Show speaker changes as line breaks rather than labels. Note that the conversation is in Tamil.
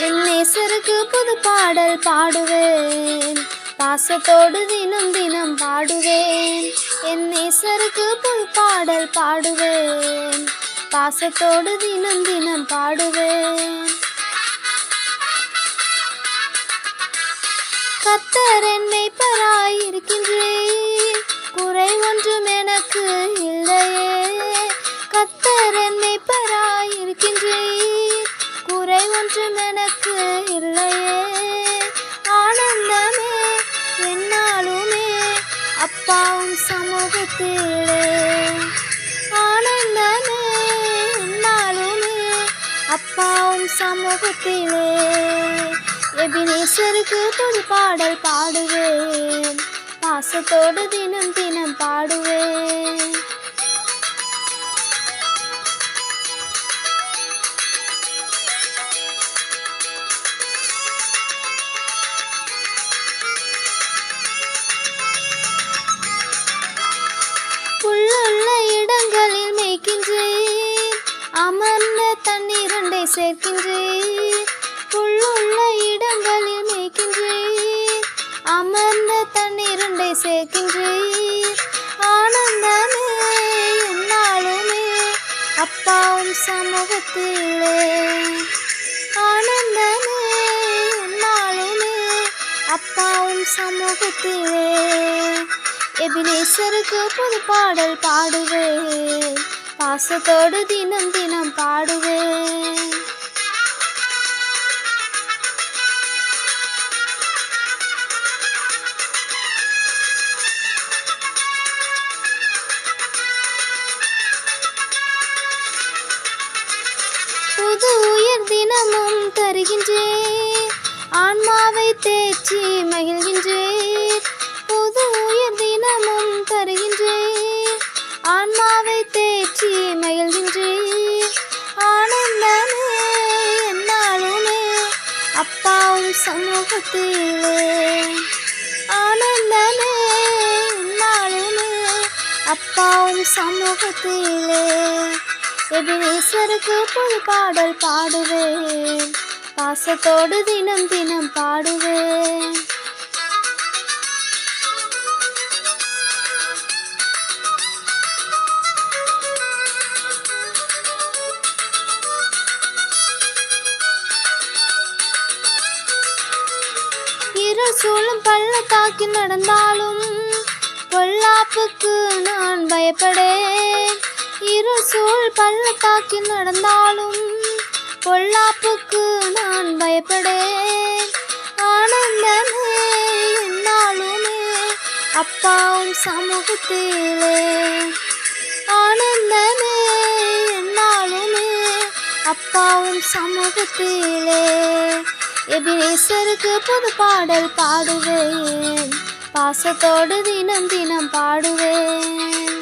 என் நேசருக்கு புது பாடல் பாடுவேன், பாசத்தோடு தினம் தினம் பாடுவேன். என் நேசருக்கு புது பாடல் பாடுவேன், பாசத்தோடு தினம் தினம் பாடுவேன். கர்த்தர் என் மேய்ப்பராயிருக்கின்றீர், குறை ஒன்றும் எனக்கு இல்லையே. கர்த்தர் என் மேய்ப்பராயிருக்கின்றீர், குறை ஒன்றும் எனக்கு இல்லையே. ஆனந்தமே என்னாலுமே அப்பாவும் சமூகத்திலே, ஆனந்தமே என்னாலுமே அப்பாவும் சமூகத்திலே. எபினேசருக்கு புது பாடல் பாடுவேன், பாசத்தோடு தினம் தினம் பாடுவேன். புல்லுள்ள இடங்களில் மேய்க்கின்றேன், அமர்ந்த தண்ணீரண்டை சேர்க்கின்றேன். புல்லுள்ள இடங்களில் மேய்க்கின்றேன், அமர்ந்த தண்ணீரண்டை சேர்க்கின்றேன். ஆனந்தமே என்னாலுமே அப்பாவும் சமூகத்திலே, ஆனந்தமே என்னாலுமே அப்பாவும் சமூகத்திலே. எபினேசருக்கு புது பாடல் பாடுவேன், பாசத்தோடு தினம் தினம் பாடுவேன். புது உயர் தினமும் தருகின்றேன், ஆன்மாவை தேற்றி மகிழ்கின்றேன். புது உயர் தினமும் தருகின்றேன், ஆன்மாவை தேற்றி மகிழ்கின்றேன். ஆனந்தமே என்னாலுமே அப்பாவும் சமூகத்திலே, ஆனந்தமே என்னாலுமே அப்பாவும் சமூகத்திலே. எபினேசருக்கு புது பாடல் பாடுவேன், பாசத்தோடு தினம் தினம் பாடுவேன். இருள் சூழும் பள்ளத்தாக்கில் நடந்தாலும் பொல்லாப்புக்கு நான் பயப்படேன். இருள் சூழ் பள்ளத்தாக்கில் நடந்தாலும் பொல்லாப்புக்கு நான் பயப்படேன். ஆனந்தமே என்னாலுமே அப்பாவும் சமூகத்திலே, ஆனந்தமே என்னாலுமே அப்பாவும் சமூகத்திலே. எபினேசருக்கு புது பாடல் பாடுவேன், பாசத்தோடு தினம் தினம் பாடுவேன்.